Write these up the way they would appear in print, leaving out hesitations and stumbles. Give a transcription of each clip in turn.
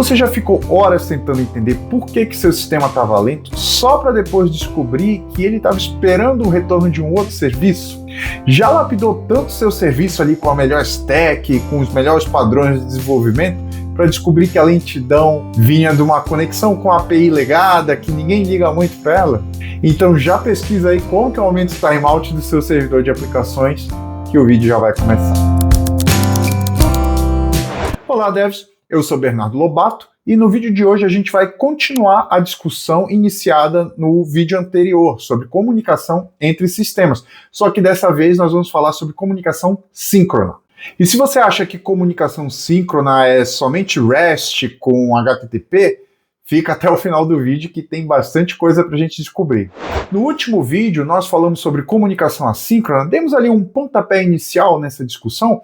Você já ficou horas tentando entender por que seu sistema estava lento só para depois descobrir que ele estava esperando o retorno de um outro serviço? Já lapidou tanto seu serviço ali com a melhor stack, com os melhores padrões de desenvolvimento, para descobrir que a lentidão vinha de uma conexão com a API legada, que ninguém liga muito para ela? Então já pesquisa aí como que aumenta o timeout do seu servidor de aplicações, que o vídeo já vai começar. Olá, devs! Eu sou Bernardo Lobato e no vídeo de hoje a gente vai continuar a discussão iniciada no vídeo anterior sobre comunicação entre sistemas. Só que dessa vez nós vamos falar sobre comunicação síncrona. E se você acha que comunicação síncrona é somente REST com HTTP, fica até o final do vídeo que tem bastante coisa para a gente descobrir. No último vídeo nós falamos sobre comunicação assíncrona, demos ali um pontapé inicial nessa discussão.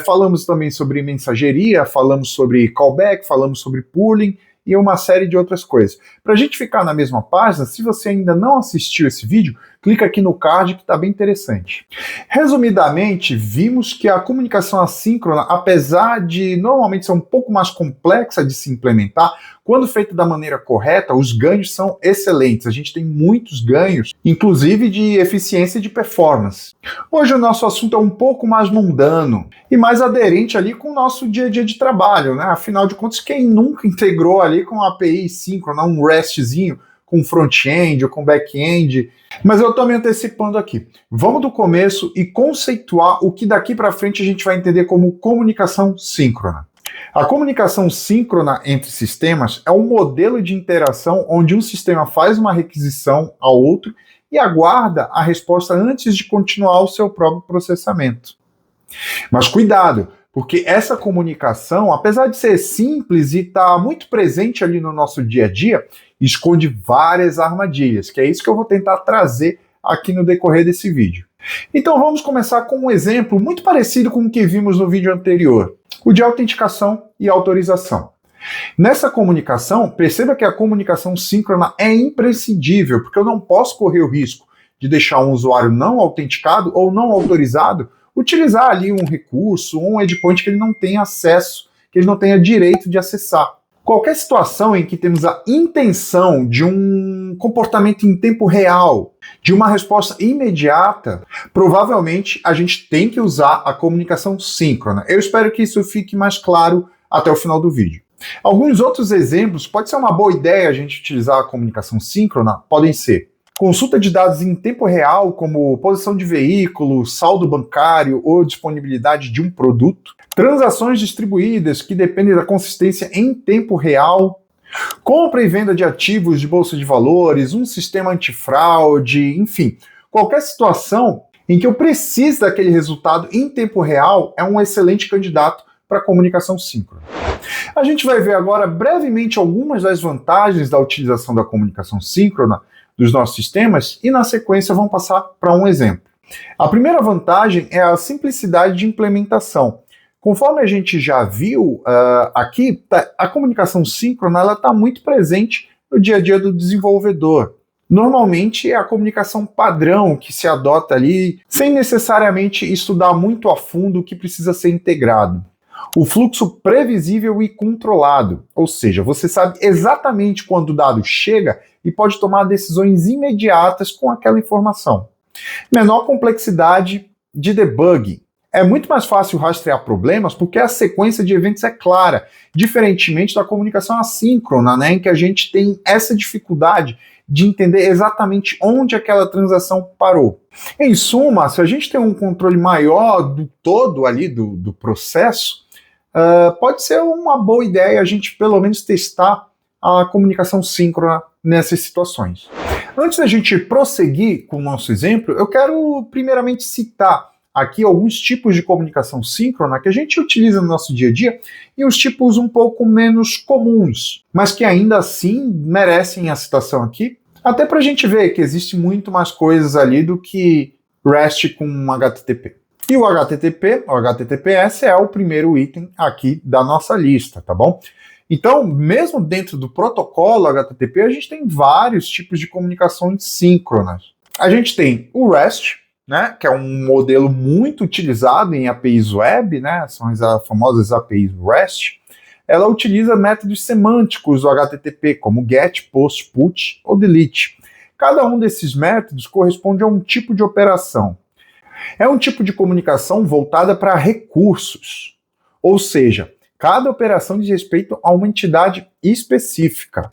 Falamos também sobre mensageria, falamos sobre callback, falamos sobre pooling e uma série de outras coisas. Para a gente ficar na mesma página, se você ainda não assistiu esse vídeo, clica aqui no card que está bem interessante. Resumidamente, vimos que a comunicação assíncrona, apesar de normalmente ser um pouco mais complexa de se implementar, quando feita da maneira correta, os ganhos são excelentes. A gente tem muitos ganhos, inclusive de eficiência e de performance. Hoje o nosso assunto é um pouco mais mundano e mais aderente ali com o nosso dia a dia de trabalho, né? Afinal de contas, quem nunca integrou ali com a API síncrona, um RESTzinho, com front-end ou com back-end? Mas eu estou me antecipando aqui. Vamos do começo e conceituar o que daqui para frente a gente vai entender como comunicação síncrona. A comunicação síncrona entre sistemas é um modelo de interação onde um sistema faz uma requisição ao outro e aguarda a resposta antes de continuar o seu próprio processamento. Mas cuidado, porque essa comunicação, apesar de ser simples e estar muito presente ali no nosso dia a dia, esconde várias armadilhas, que é isso que eu vou tentar trazer aqui no decorrer desse vídeo. Então vamos começar com um exemplo muito parecido com o que vimos no vídeo anterior, o de autenticação e autorização. Nessa comunicação, perceba que a comunicação síncrona é imprescindível, porque eu não posso correr o risco de deixar um usuário não autenticado ou não autorizado utilizar ali um recurso ou um endpoint que ele não tenha acesso, que ele não tenha direito de acessar. Qualquer situação em que temos a intenção de um comportamento em tempo real, de uma resposta imediata, provavelmente a gente tem que usar a comunicação síncrona. Eu espero que isso fique mais claro até o final do vídeo. Alguns outros exemplos, pode ser uma boa ideia a gente utilizar a comunicação síncrona, podem ser consulta de dados em tempo real, como posição de veículo, saldo bancário ou disponibilidade de um produto, transações distribuídas que dependem da consistência em tempo real, compra e venda de ativos de bolsa de valores, um sistema antifraude, enfim, qualquer situação em que eu precise daquele resultado em tempo real é um excelente candidato para comunicação síncrona. A gente vai ver agora brevemente algumas das vantagens da utilização da comunicação síncrona dos nossos sistemas e na sequência vamos passar para um exemplo. A primeira vantagem é a simplicidade de implementação. Conforme a gente já viu aqui, a comunicação síncrona está muito presente no dia a dia do desenvolvedor. Normalmente é a comunicação padrão que se adota ali, sem necessariamente estudar muito a fundo o que precisa ser integrado. O fluxo previsível e controlado, ou seja, você sabe exatamente quando o dado chega e pode tomar decisões imediatas com aquela informação. Menor complexidade de debug. É muito mais fácil rastrear problemas porque a sequência de eventos é clara, diferentemente da comunicação assíncrona, né, em que a gente tem essa dificuldade de entender exatamente onde aquela transação parou. Em suma, se a gente tem um controle maior do todo ali do processo, pode ser uma boa ideia a gente pelo menos testar a comunicação síncrona nessas situações. Antes da gente prosseguir com o nosso exemplo, eu quero primeiramente citar aqui alguns tipos de comunicação síncrona que a gente utiliza no nosso dia a dia e os tipos um pouco menos comuns, mas que ainda assim merecem a citação aqui, até para a gente ver que existe muito mais coisas ali do que REST com HTTP. E o HTTP, o HTTPS, é o primeiro item aqui da nossa lista, tá bom? Então, mesmo dentro do protocolo HTTP, a gente tem vários tipos de comunicações síncronas. A gente tem o REST, né, que é um modelo muito utilizado em APIs web, né, são as famosas APIs REST. ela utiliza métodos semânticos do HTTP, como GET, POST, PUT ou DELETE. Cada um desses métodos corresponde a um tipo de operação. É um tipo de comunicação voltada para recursos, ou seja, cada operação diz respeito a uma entidade específica.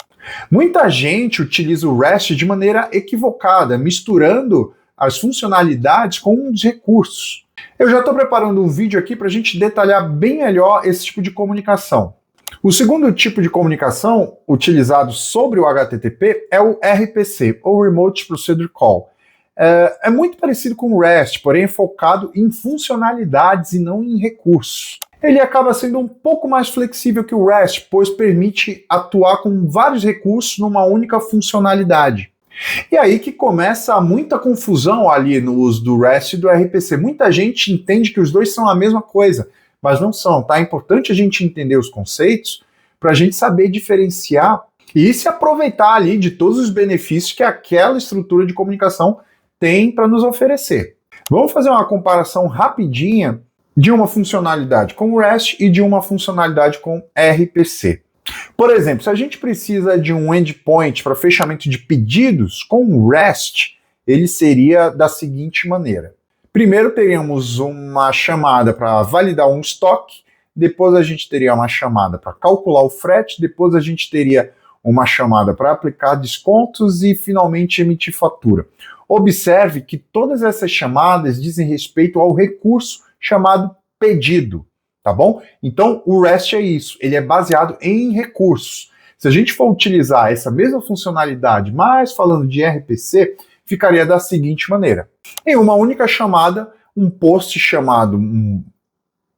Muita gente utiliza o REST de maneira equivocada, misturando as funcionalidades com os recursos. Eu já estou preparando um vídeo aqui para a gente detalhar bem melhor esse tipo de comunicação. O segundo tipo de comunicação utilizado sobre o HTTP é o RPC, ou Remote Procedure Call. É muito parecido com o REST, porém é focado em funcionalidades e não em recursos. Ele acaba sendo um pouco mais flexível que o REST, pois permite atuar com vários recursos numa única funcionalidade. E aí que começa muita confusão ali no uso do REST e do RPC. Muita gente entende que os dois são a mesma coisa, mas não são, tá? É importante a gente entender os conceitos para a gente saber diferenciar e se aproveitar ali de todos os benefícios que aquela estrutura de comunicação tem para nos oferecer. Vamos fazer uma comparação rapidinha de uma funcionalidade com REST e de uma funcionalidade com RPC. Por exemplo, se a gente precisa de um endpoint para fechamento de pedidos, com o REST, ele seria da seguinte maneira. Primeiro teríamos uma chamada para validar um estoque, depois a gente teria uma chamada para calcular o frete, depois a gente teria uma chamada para aplicar descontos e finalmente emitir fatura. Observe que todas essas chamadas dizem respeito ao recurso chamado pedido, tá bom? Então o REST é isso, ele é baseado em recursos. Se a gente for utilizar essa mesma funcionalidade, mas falando de RPC, ficaria da seguinte maneira. Em uma única chamada, um post chamado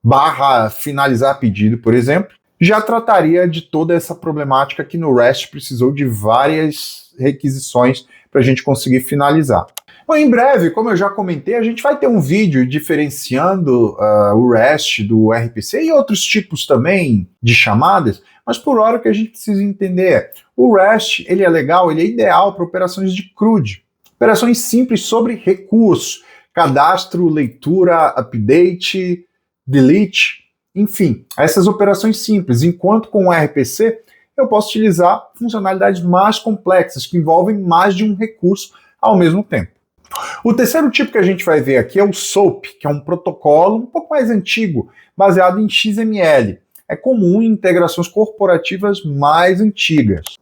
barra finalizar pedido, por exemplo, já trataria de toda essa problemática que no REST precisou de várias requisições para a gente conseguir finalizar. Bom, em breve, como eu já comentei, a gente vai ter um vídeo diferenciando o REST do RPC e outros tipos também de chamadas, mas por hora o que a gente precisa entender é o REST, ele é legal, ele é ideal para operações de CRUD, operações simples sobre recursos, cadastro, leitura, update, delete, enfim, essas operações simples, enquanto com o RPC eu posso utilizar funcionalidades mais complexas, que envolvem mais de um recurso ao mesmo tempo. O terceiro tipo que a gente vai ver aqui é o SOAP, que é um protocolo um pouco mais antigo, baseado em XML. É comum em integrações corporativas mais antigas.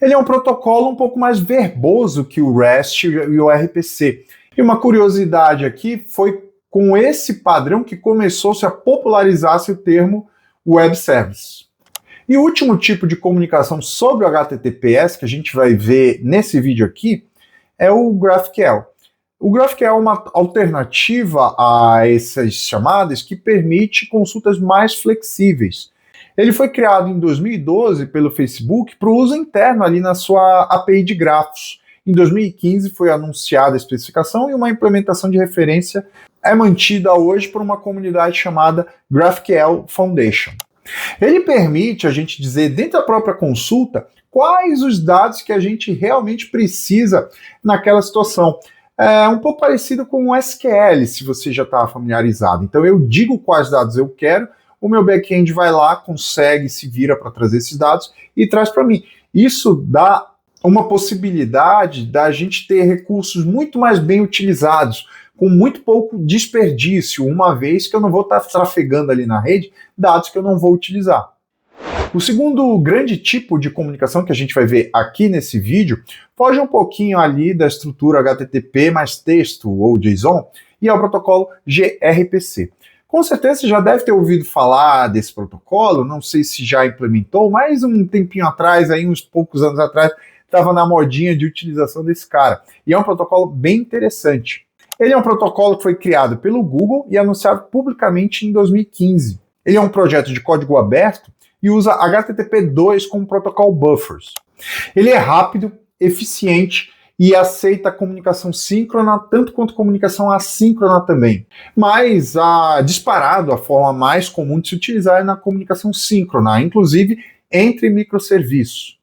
Ele é um protocolo um pouco mais verboso que o REST e o RPC. E uma curiosidade aqui foi com esse padrão que começou-se a popularizar-se o termo Web Service. E o último tipo de comunicação sobre o HTTPS que a gente vai ver nesse vídeo aqui é o GraphQL. O GraphQL é uma alternativa a essas chamadas que permite consultas mais flexíveis. Ele foi criado em 2012 pelo Facebook para o uso interno ali na sua API de grafos. Em 2015 foi anunciada a especificação e uma implementação de referência é mantida hoje por uma comunidade chamada GraphQL Foundation. Ele permite a gente dizer dentro da própria consulta quais os dados que a gente realmente precisa naquela situação. É um pouco parecido com o SQL, se você já está familiarizado. Então eu digo quais dados eu quero, o meu back-end vai lá, consegue, se vira para trazer esses dados e traz para mim. Isso dá uma possibilidade da gente ter recursos muito mais bem utilizados, com muito pouco desperdício, uma vez que eu não vou estar trafegando ali na rede dados que eu não vou utilizar. O segundo grande tipo de comunicação que a gente vai ver aqui nesse vídeo foge um pouquinho ali da estrutura HTTP mais texto ou JSON e é o protocolo gRPC. Com certeza você já deve ter ouvido falar desse protocolo, não sei se já implementou, mas um tempinho atrás, aí uns poucos anos atrás, estava na modinha de utilização desse cara. E é um protocolo bem interessante. Ele é um protocolo que foi criado pelo Google e anunciado publicamente em 2015. Ele é um projeto de código aberto e usa HTTP2 como protocol buffers. Ele é rápido, eficiente e aceita comunicação síncrona, tanto quanto comunicação assíncrona também. Mas, disparado, a forma mais comum de se utilizar é na comunicação síncrona, inclusive entre microserviços.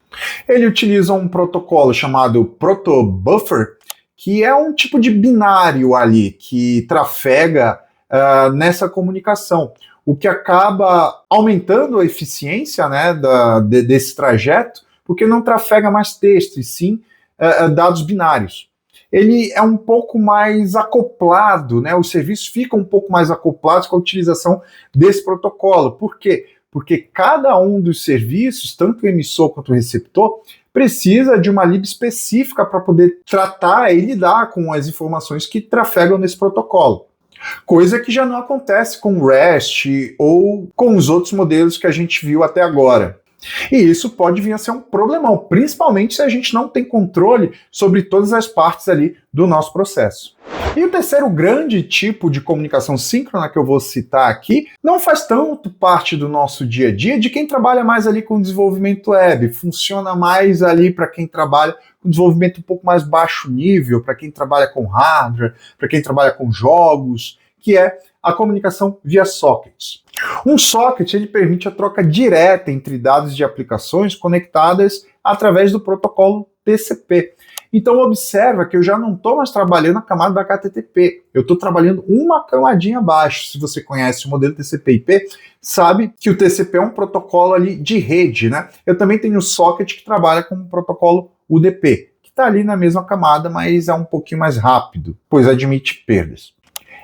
Ele utiliza um protocolo chamado protobuffer, que é um tipo de binário ali, que trafega nessa comunicação. o que acaba aumentando a eficiência, né, desse trajeto, porque não trafega mais texto, e sim dados binários. Ele é um pouco mais acoplado, né, os serviços ficam um pouco mais acoplados com a utilização desse protocolo. Por quê? Porque cada um dos serviços, tanto o emissor quanto o receptor, precisa de uma lib específica para poder tratar e lidar com as informações que trafegam nesse protocolo. Coisa que já não acontece com o REST ou com os outros modelos que a gente viu até agora. E isso pode vir a ser um problemão, principalmente se a gente não tem controle sobre todas as partes ali do nosso processo. E o terceiro grande tipo de comunicação síncrona que eu vou citar aqui não faz tanto parte do nosso dia a dia de quem trabalha mais ali com desenvolvimento web, funciona mais ali para quem trabalha com desenvolvimento um pouco mais baixo nível, para quem trabalha com hardware, para quem trabalha com jogos, que é a comunicação via sockets. Um socket ele permite a troca direta entre dados de aplicações conectadas através do protocolo TCP. Então observa que eu já não estou mais trabalhando na camada da HTTP, eu estou trabalhando uma camadinha abaixo. Se você conhece o modelo TCP/IP, sabe que o TCP é um protocolo ali de rede, né? Eu também tenho o socket que trabalha com o protocolo UDP, que está ali na mesma camada, mas é um pouquinho mais rápido, pois admite perdas.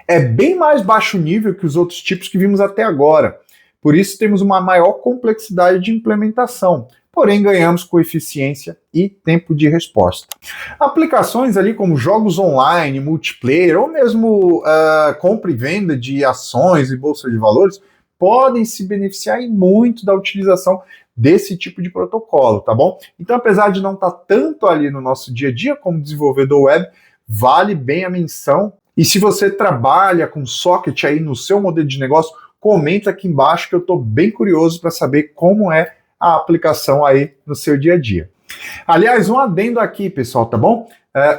É bem mais baixo nível que os outros tipos que vimos até agora, por isso temos uma maior complexidade de implementação, porém ganhamos com eficiência e tempo de resposta. Aplicações ali como jogos online, multiplayer, ou mesmo compra e venda de ações e bolsa de valores, podem se beneficiar e muito da utilização desse tipo de protocolo, tá bom? Então, apesar de não estar tanto ali no nosso dia a dia como desenvolvedor web, vale bem a menção. E se você trabalha com socket aí no seu modelo de negócio, comenta aqui embaixo que eu estou bem curioso para saber como é a aplicação aí no seu dia a dia. Aliás, um adendo aqui, pessoal, tá bom?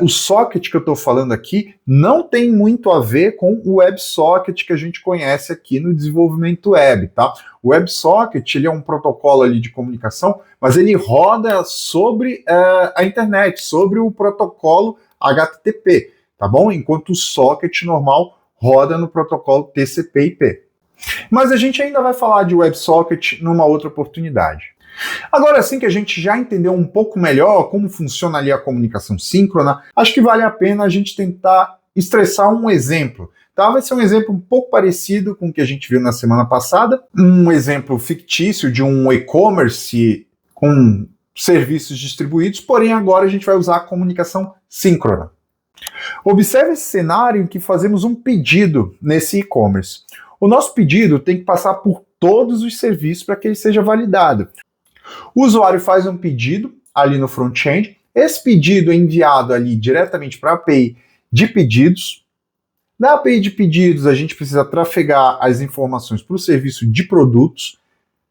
O socket que eu estou falando aqui não tem muito a ver com o WebSocket que a gente conhece aqui no desenvolvimento web, tá? O WebSocket ele é um protocolo ali de comunicação, mas ele roda sobre a internet, sobre o protocolo HTTP, tá bom? Enquanto o socket normal roda no protocolo TCP/IP. Mas a gente ainda vai falar de WebSocket numa outra oportunidade. Agora, assim que a gente já entendeu um pouco melhor como funciona ali a comunicação síncrona, acho que vale a pena a gente tentar estressar um exemplo. Tá? Vai ser um exemplo um pouco parecido com o que a gente viu na semana passada, um exemplo fictício de um e-commerce com serviços distribuídos, porém agora a gente vai usar a comunicação síncrona. Observe esse cenário em que fazemos um pedido nesse e-commerce. O nosso pedido tem que passar por todos os serviços para que ele seja validado. O usuário faz um pedido ali no front-end, esse pedido é enviado ali diretamente para a API de pedidos. Na API de pedidos, a gente precisa trafegar as informações para o serviço de produtos,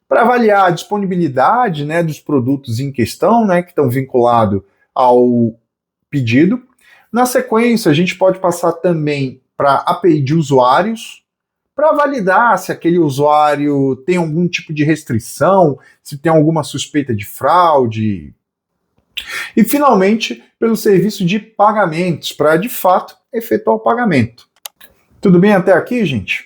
para avaliar a disponibilidade, né, dos produtos em questão, né, que estão vinculados ao pedido. Na sequência, a gente pode passar também para a API de usuários, para validar se aquele usuário tem algum tipo de restrição, se tem alguma suspeita de fraude. E, finalmente, pelo serviço de pagamentos, para, de fato, efetuar o pagamento. Tudo bem até aqui, gente?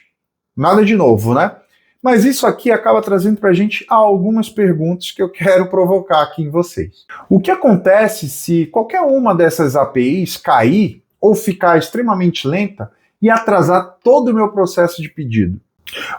Nada de novo, né? Mas isso aqui acaba trazendo para a gente algumas perguntas que eu quero provocar aqui em vocês. O que acontece se qualquer uma dessas APIs cair ou ficar extremamente lenta e atrasar todo o meu processo de pedido?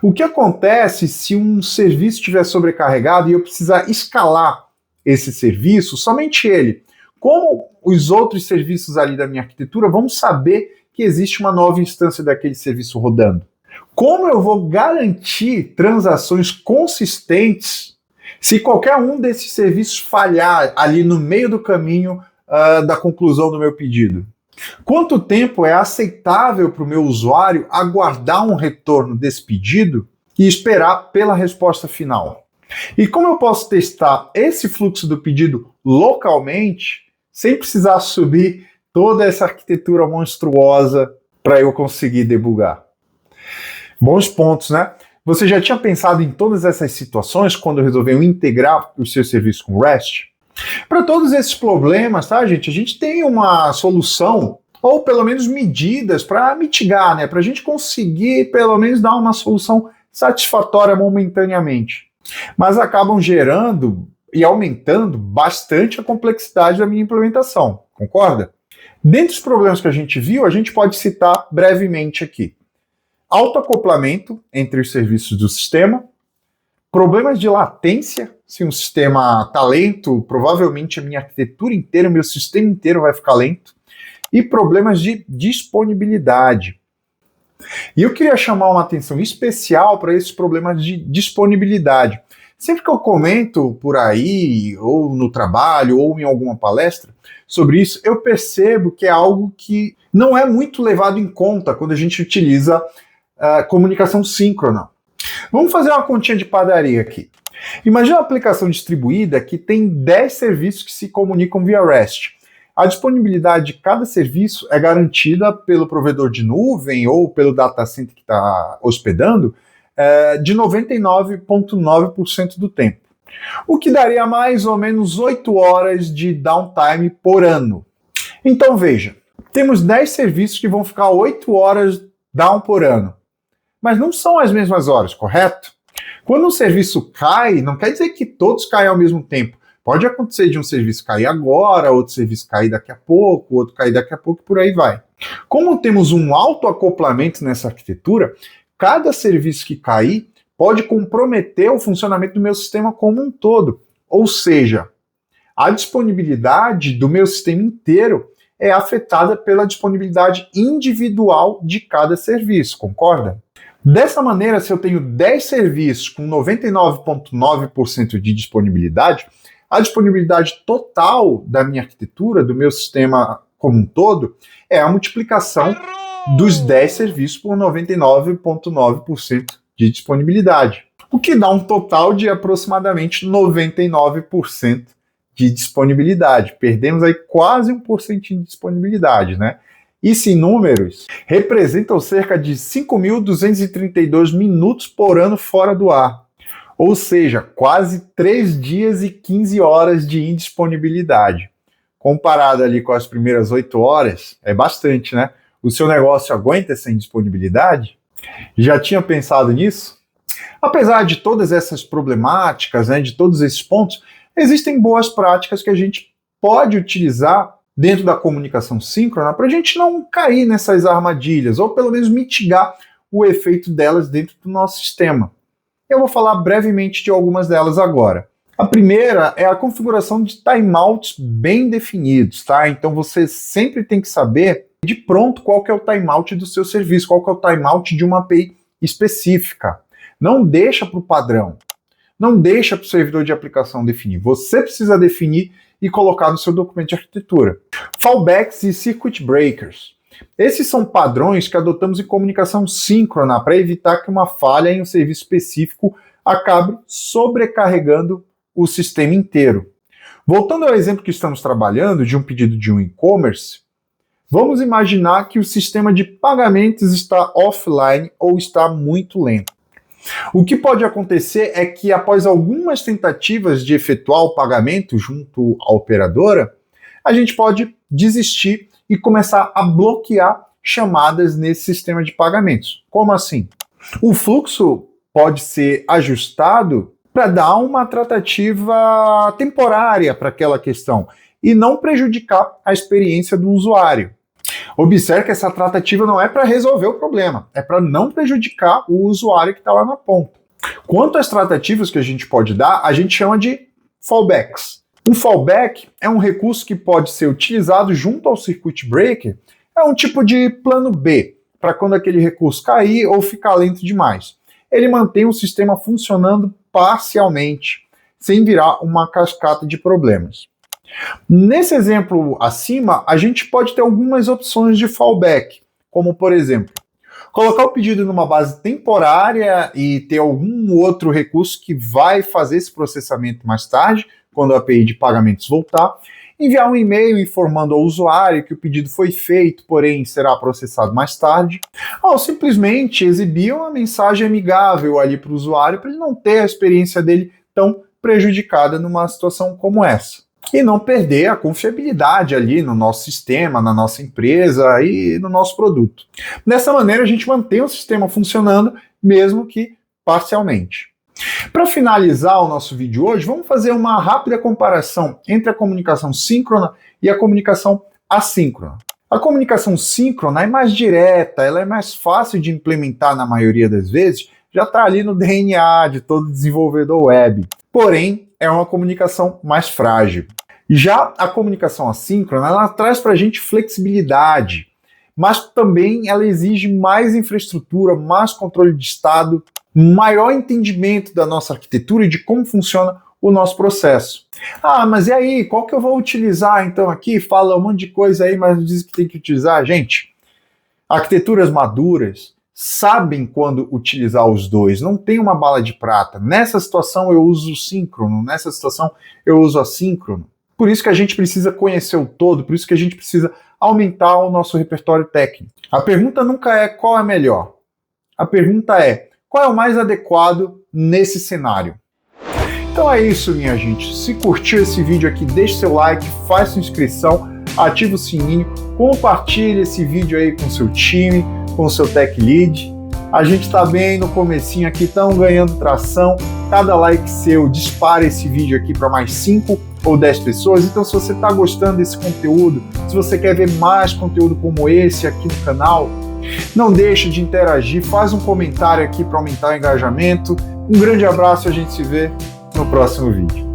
O que acontece se um serviço estiver sobrecarregado e eu precisar escalar esse serviço, somente ele? Como os outros serviços ali da minha arquitetura vão saber que existe uma nova instância daquele serviço rodando? Como eu vou garantir transações consistentes se qualquer um desses serviços falhar ali no meio do caminho da conclusão do meu pedido? Quanto tempo é aceitável para o meu usuário aguardar um retorno desse pedido e esperar pela resposta final? E como eu posso testar esse fluxo do pedido localmente sem precisar subir toda essa arquitetura monstruosa para eu conseguir debugar? Bons pontos, né? Você já tinha pensado em todas essas situações quando resolveu integrar os seus serviços com REST? Para todos esses problemas, tá, gente? A gente tem uma solução, ou pelo menos medidas para mitigar, né? Para a gente conseguir, pelo menos, dar uma solução satisfatória momentaneamente, mas acabam gerando e aumentando bastante a complexidade da minha implementação, concorda? Dentre os problemas que a gente viu, a gente pode citar brevemente aqui: autoacoplamento entre os serviços do sistema, problemas de latência. Se um sistema está lento, provavelmente a minha arquitetura inteira, o meu sistema inteiro vai ficar lento, e problemas de disponibilidade. E eu queria chamar uma atenção especial para esses problemas de disponibilidade. Sempre que eu comento por aí, ou no trabalho, ou em alguma palestra, sobre isso, eu percebo que é algo que não é muito levado em conta quando a gente utiliza comunicação síncrona. Vamos fazer uma continha de padaria aqui. Imagina uma aplicação distribuída que tem 10 serviços que se comunicam via REST. A disponibilidade de cada serviço é garantida pelo provedor de nuvem ou pelo data center que está hospedando de 99,9% do tempo. O que daria mais ou menos 8 horas de downtime por ano. Então veja, temos 10 serviços que vão ficar 8 horas down por ano. Mas não são as mesmas horas, correto? Quando um serviço cai, não quer dizer que todos caem ao mesmo tempo. Pode acontecer de um serviço cair agora, outro serviço cair daqui a pouco, outro cair daqui a pouco, e por aí vai. Como temos um autoacoplamento nessa arquitetura, cada serviço que cair pode comprometer o funcionamento do meu sistema como um todo. Ou seja, a disponibilidade do meu sistema inteiro é afetada pela disponibilidade individual de cada serviço, concorda? Dessa maneira, se eu tenho 10 serviços com 99,9% de disponibilidade, a disponibilidade total da minha arquitetura, do meu sistema como um todo, é a multiplicação dos 10 serviços por 99,9% de disponibilidade, o que dá um total de aproximadamente 99% de disponibilidade. Perdemos aí quase 1% de disponibilidade, né? Isso em números representam cerca de 5.232 minutos por ano fora do ar. Ou seja, quase 3 dias e 15 horas de indisponibilidade. Comparado ali com as primeiras 8 horas, é bastante, né? O seu negócio aguenta essa indisponibilidade? Já tinha pensado nisso? Apesar de todas essas problemáticas, né, de todos esses pontos, existem boas práticas que a gente pode utilizar dentro da comunicação síncrona para a gente não cair nessas armadilhas, ou pelo menos mitigar o efeito delas dentro do nosso sistema. Eu vou falar brevemente de algumas delas agora. A primeira é a configuração de timeouts bem definidos, tá? Então você sempre tem que saber de pronto qual que é o timeout do seu serviço, qual que é o timeout de uma API específica. Não deixa para o padrão, não deixa para o servidor de aplicação definir. Você precisa definir e colocar no seu documento de arquitetura. Fallbacks e circuit breakers. Esses são padrões que adotamos em comunicação síncrona para evitar que uma falha em um serviço específico acabe sobrecarregando o sistema inteiro. Voltando ao exemplo que estamos trabalhando, de um pedido de um e-commerce, vamos imaginar que o sistema de pagamentos está offline ou está muito lento. O que pode acontecer é que, após algumas tentativas de efetuar o pagamento junto à operadora, a gente pode desistir e começar a bloquear chamadas nesse sistema de pagamentos. Como assim? O fluxo pode ser ajustado para dar uma tratativa temporária para aquela questão e não prejudicar a experiência do usuário. Observe que essa tratativa não é para resolver o problema, é para não prejudicar o usuário que está lá na ponta. Quanto às tratativas que a gente pode dar, a gente chama de fallbacks. Um fallback é um recurso que pode ser utilizado junto ao circuit breaker, é um tipo de plano B, para quando aquele recurso cair ou ficar lento demais. Ele mantém o sistema funcionando parcialmente, sem virar uma cascata de problemas. Nesse exemplo acima, a gente pode ter algumas opções de fallback, como por exemplo, colocar o pedido numa base temporária e ter algum outro recurso que vai fazer esse processamento mais tarde, quando a API de pagamentos voltar, enviar um e-mail informando ao usuário que o pedido foi feito, porém será processado mais tarde, ou simplesmente exibir uma mensagem amigável ali para o usuário para ele não ter a experiência dele tão prejudicada numa situação como essa. E não perder a confiabilidade ali no nosso sistema, na nossa empresa e no nosso produto. Dessa maneira, a gente mantém o sistema funcionando, mesmo que parcialmente. Para finalizar o nosso vídeo hoje, vamos fazer uma rápida comparação entre a comunicação síncrona e a comunicação assíncrona. A comunicação síncrona é mais direta, ela é mais fácil de implementar na maioria das vezes, já está ali no DNA de todo desenvolvedor web. Porém, é uma comunicação mais frágil. Já a comunicação assíncrona, ela traz para a gente flexibilidade, mas também ela exige mais infraestrutura, mais controle de estado, maior entendimento da nossa arquitetura e de como funciona o nosso processo. Ah, mas e aí, qual que eu vou utilizar então aqui? Fala um monte de coisa aí, mas diz que tem que utilizar. Gente, arquiteturas maduras sabem quando utilizar os dois, não tem uma bala de prata. Nessa situação eu uso o síncrono, nessa situação eu uso assíncrono. Por isso que a gente precisa conhecer o todo, por isso que a gente precisa aumentar o nosso repertório técnico. A pergunta nunca é qual é melhor. A pergunta é qual é o mais adequado nesse cenário. Então é isso, minha gente. Se curtiu esse vídeo aqui, deixe seu like, faz sua inscrição, ativa o sininho, compartilhe esse vídeo aí com seu time, com o seu Tech Lead. A gente está bem no comecinho aqui, estamos ganhando tração. Cada like seu dispara esse vídeo aqui para mais 5 ou 10 pessoas. Então, se você está gostando desse conteúdo, se você quer ver mais conteúdo como esse aqui no canal, não deixe de interagir, faz um comentário aqui para aumentar o engajamento. Um grande abraço e a gente se vê no próximo vídeo.